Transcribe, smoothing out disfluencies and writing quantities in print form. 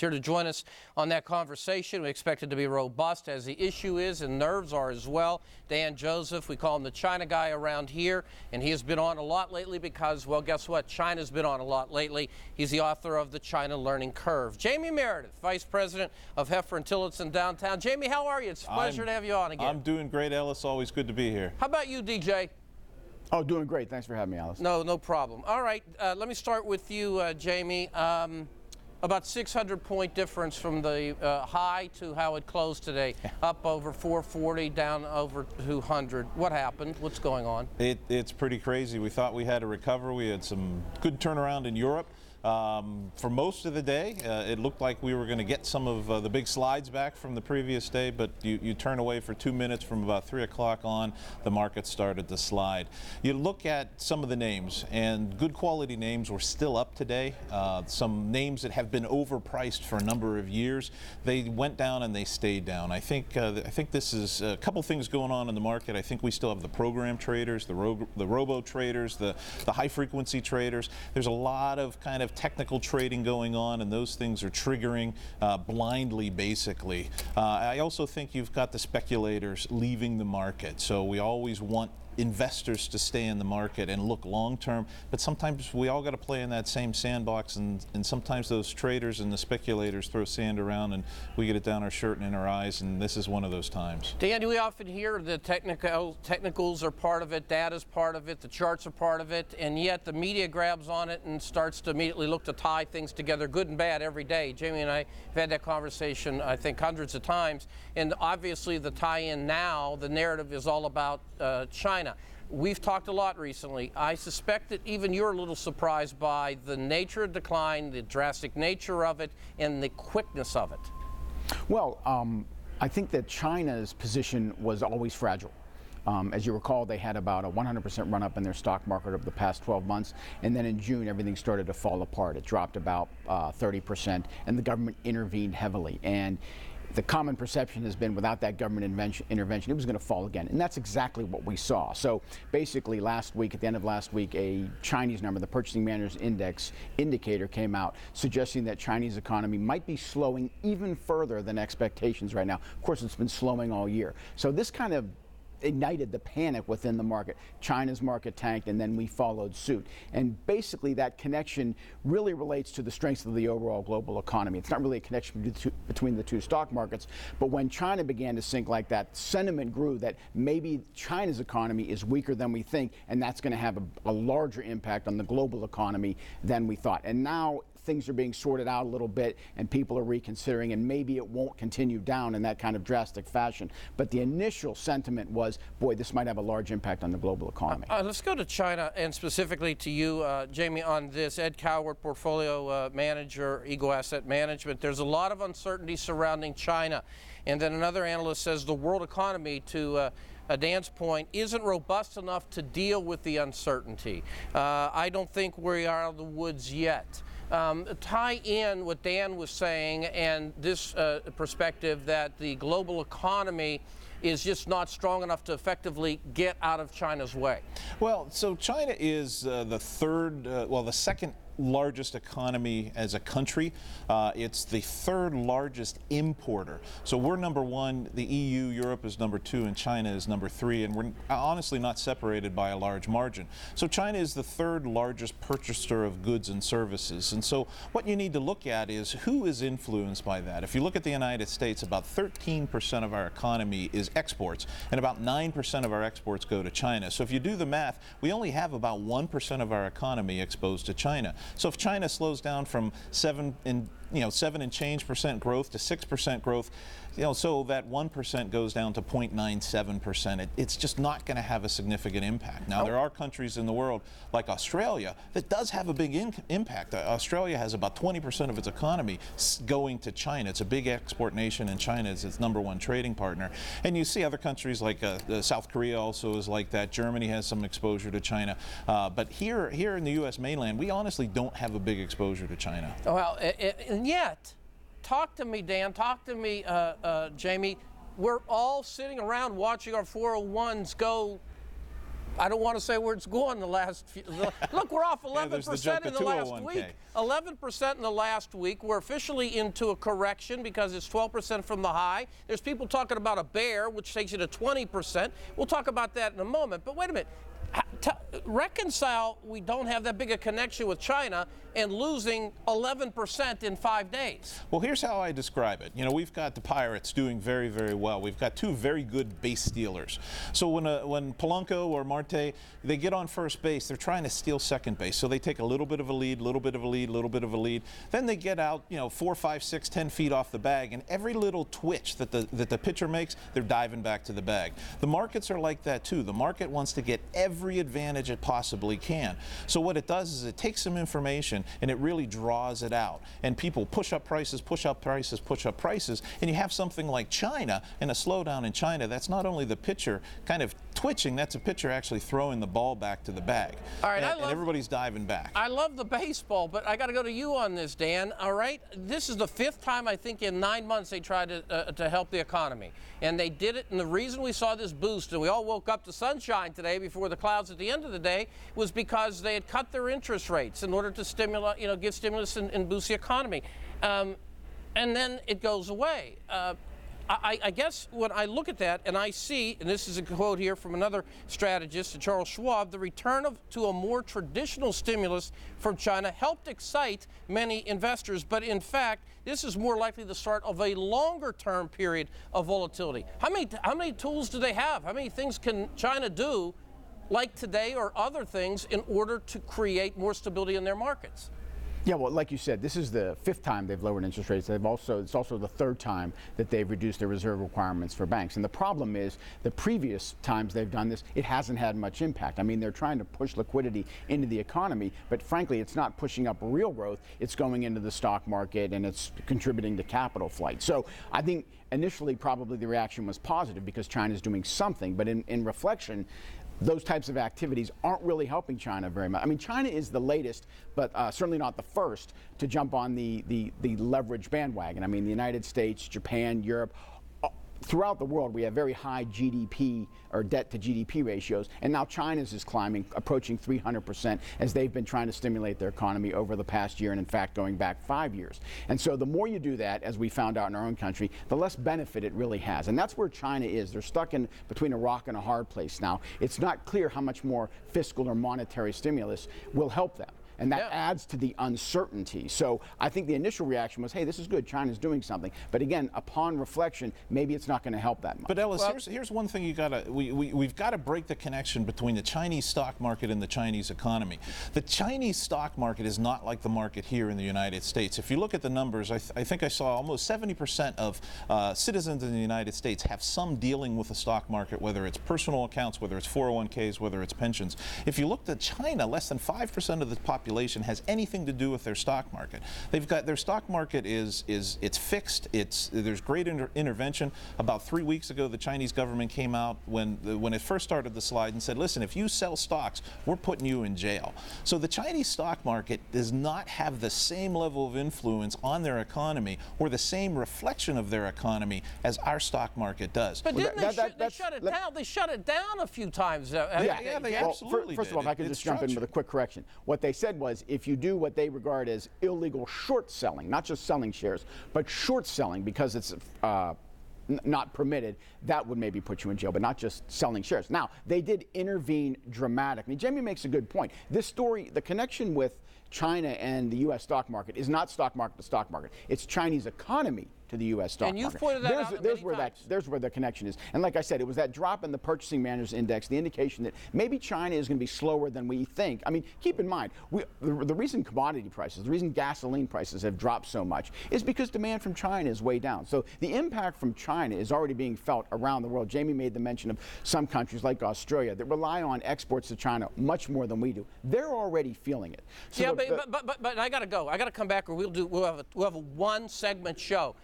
Here to join us on that conversation. We expect it to be robust, as the issue is, and nerves are as well. Dan Joseph, we call him the China guy around here, and he has been on a lot lately because, well, guess what? China's been on a lot lately. He's the author of The China Learning Curve. Jayme Meredith, Vice President of Hefren-Tiltonson downtown. Jayme, how are you? It's a pleasure to have you on again. I'm doing great, Ellis. Always good to be here. How about you, DJ? Oh, doing great. Thanks for having me, Alice. No problem. All right, let me start with you, Jayme. About 600-point difference from the high to how it closed today. Up over 440, down over 200. What happened? What's going on? It's pretty crazy. We thought we had a recovery. We had some good turnaround in Europe. For most of the day, it looked like we were going to get some of the big slides back from the previous day, but you turn away for 2 minutes. From about 3 o'clock on, the market started to slide. You look at some of the names, and good quality names were still up today. Some names that have been overpriced for a number of years, they went down and they stayed down. I think this is a couple things going on in the market. I think we still have the program traders, the robo traders, the high frequency traders. There's a lot of kind of technical trading going on, and those things are triggering blindly, basically. I also think you've got the speculators leaving the market, so we always want investors to stay in the market and look long term, but sometimes we all got to play in that same sandbox, and sometimes those traders and the speculators throw sand around and we get it down our shirt and in our eyes, and this is one of those times. Dan, we often hear the technicals are part of it, data's part of it, the charts are part of it, and yet the media grabs on it and starts to immediately look to tie things together, good and bad, every day. Jayme and I have had that conversation, I think, hundreds of times, and obviously the tie-in now, the narrative is all about China. We've talked a lot recently. I suspect that even you're a little surprised by the nature of decline, the drastic nature of it, and the quickness of it. Well, I think that China's position was always fragile. As you recall, they had about a 100% run-up in their stock market over the past 12 months, and then in June, everything started to fall apart. It dropped about 30%, and the government intervened heavily. And the common perception has been without that government intervention, it was going to fall again. And that's exactly what we saw. So basically last week, at the end of last week, a Chinese number, the Purchasing Managers Index indicator, came out suggesting that Chinese economy might be slowing even further than expectations right now. Of course, it's been slowing all year. So this kind of ignited the panic within the market. China's market tanked, and then we followed suit. And basically that connection really relates to the strength of the overall global economy. It's not really a connection between the two stock markets, but when China began to sink like that, sentiment grew that maybe China's economy is weaker than we think, and that's going to have a larger impact on the global economy than we thought. And now things are being sorted out a little bit, and people are reconsidering, and maybe it won't continue down in that kind of drastic fashion. But the initial sentiment was, boy, this might have a large impact on the global economy. Let's go to China, and specifically to you, Jayme, on this. Ed Cowart, portfolio manager, Ego Asset Management. There's a lot of uncertainty surrounding China. And then another analyst says the world economy, to Dan's point, isn't robust enough to deal with the uncertainty. I don't think we are out of the woods yet. Tie in what Dan was saying and this perspective that the global economy is just not strong enough to effectively get out of China's way. Well, so China is the second largest economy as a country. It's the third largest importer. So we're number one, the EU, Europe is number two, and China is number three, and we're honestly not separated by a large margin. So China is the third largest purchaser of goods and services. And so what you need to look at is who is influenced by that. If you look at the United States, about 13% of our economy is exports, and about 9% of our exports go to China. So if you do the math, we only have about 1% of our economy exposed to China. So if China slows down from 7 and change percent growth to 6% growth, so that 1% goes down to 0.97%. It's just not going to have a significant impact. Now, there are countries in the world like Australia that does have a big impact. Australia has about 20% of its economy going to China. It's a big export nation, and China is its #1 trading partner. And you see other countries like South Korea also is like that. Germany has some exposure to China. But here in the U.S. mainland, we honestly don't have a big exposure to China. Well, and yet, talk to me, Dan, talk to me, Jayme. We're all sitting around watching our 401s go I don't want to say where it's going the last few. Look, we're off 11% in the last week. 11% in the last week. We're officially into a correction because it's 12% from the high. There's people talking about a bear, which takes you to 20%. We'll talk about that in a moment. But wait a minute. Reconcile we don't have that big a connection with China and losing 11% in 5 days. Well, here's how I describe it. You know, we've got the Pirates doing very, very well. We've got two very good base stealers. So when Polanco or Marte, they get on first base, they're trying to steal second base. So they take a little bit of a lead, little bit of a lead, little bit of a lead. Then they get out, 4, 5, 6, 10 feet off the bag, and every little twitch that the pitcher makes, they're diving back to the bag. The markets are like that too. The market wants to get every advantage it possibly can. So what it does is it takes some information and it really draws it out. And people push up prices, push up prices, push up prices, and you have something like China and a slowdown in China. That's not only the pitcher kind of twitching, that's a pitcher actually throwing the ball back to the bag. All right, and everybody's diving back. I love the baseball, but I got to go to you on this, Dan. All right, this is the 5th time I think in 9 months they tried to help the economy, and they did it. And the reason we saw this boost, and we all woke up to sunshine today before the clouds at the end of the day, was because they had cut their interest rates in order to stimulate, give stimulus and boost the economy, and then it goes away. I guess when I look at that and I see, and this is a quote here from another strategist, Charles Schwab, the return to a more traditional stimulus from China helped excite many investors, but in fact, this is more likely the start of a longer-term period of volatility. How many tools do they have? How many things can China do, like today or other things, in order to create more stability in their markets? Yeah, well, like you said, this is the 5th time they've lowered interest rates. It's also the 3rd time that they've reduced their reserve requirements for banks. And the problem is, the previous times they've done this, it hasn't had much impact. I mean, they're trying to push liquidity into the economy, but frankly, it's not pushing up real growth. It's going into the stock market and it's contributing to capital flight. So I think initially probably the reaction was positive because China's doing something, but in reflection, those types of activities aren't really helping China very much. I mean, China is the latest, but certainly not the first to jump on the leverage bandwagon. I mean, the United States, Japan, Europe, throughout the world, we have very high GDP or debt to GDP ratios, and now China's is climbing, approaching 300%, as they've been trying to stimulate their economy over the past year, and in fact, going back 5 years. And so the more you do that, as we found out in our own country, the less benefit it really has. And that's where China is. They're stuck in between a rock and a hard place now. It's not clear how much more fiscal or monetary stimulus will help them. And that adds to the uncertainty. So I think the initial reaction was, hey, this is good, China's doing something. But again, upon reflection, maybe it's not going to help that much. But Ellis, here's one thing we've got to break the connection between the Chinese stock market and the Chinese economy. The Chinese stock market is not like the market here in the United States. If you look at the numbers, I think I saw almost 70% of citizens in the United States have some dealing with the stock market, whether it's personal accounts, whether it's 401ks, whether it's pensions. If you look at China, less than 5% of the population has anything to do with their stock market. They've got their stock market it's fixed. There's great intervention. About 3 weeks ago, the Chinese government came out when it first started the slide and said, listen, if you sell stocks, we're putting you in jail. So the Chinese stock market does not have the same level of influence on their economy or the same reflection of their economy as our stock market does. But didn't they shut it down? They shut it down a few times. They absolutely First of all, if I could just jump in with a quick correction. What they said was, if you do what they regard as illegal short selling, not just selling shares, but short selling because it's not permitted, that would maybe put you in jail, but not just selling shares. Now, they did intervene dramatically. Jayme makes a good point. This story, the connection with China and the U.S. stock market is not stock market to stock market. It's Chinese economy to the U.S. stock market. And you've pointed that out many times. There's where the connection is. And like I said, it was that drop in the Purchasing Managers Index, the indication that maybe China is going to be slower than we think. I mean, keep in mind, the reason commodity prices, the reason gasoline prices have dropped so much is because demand from China is way down. So the impact from China is already being felt around the world. Jayme made the mention of some countries like Australia that rely on exports to China much more than we do. They're already feeling it. So yeah, but I got to go. I got to come back, or we'll have a one-segment show.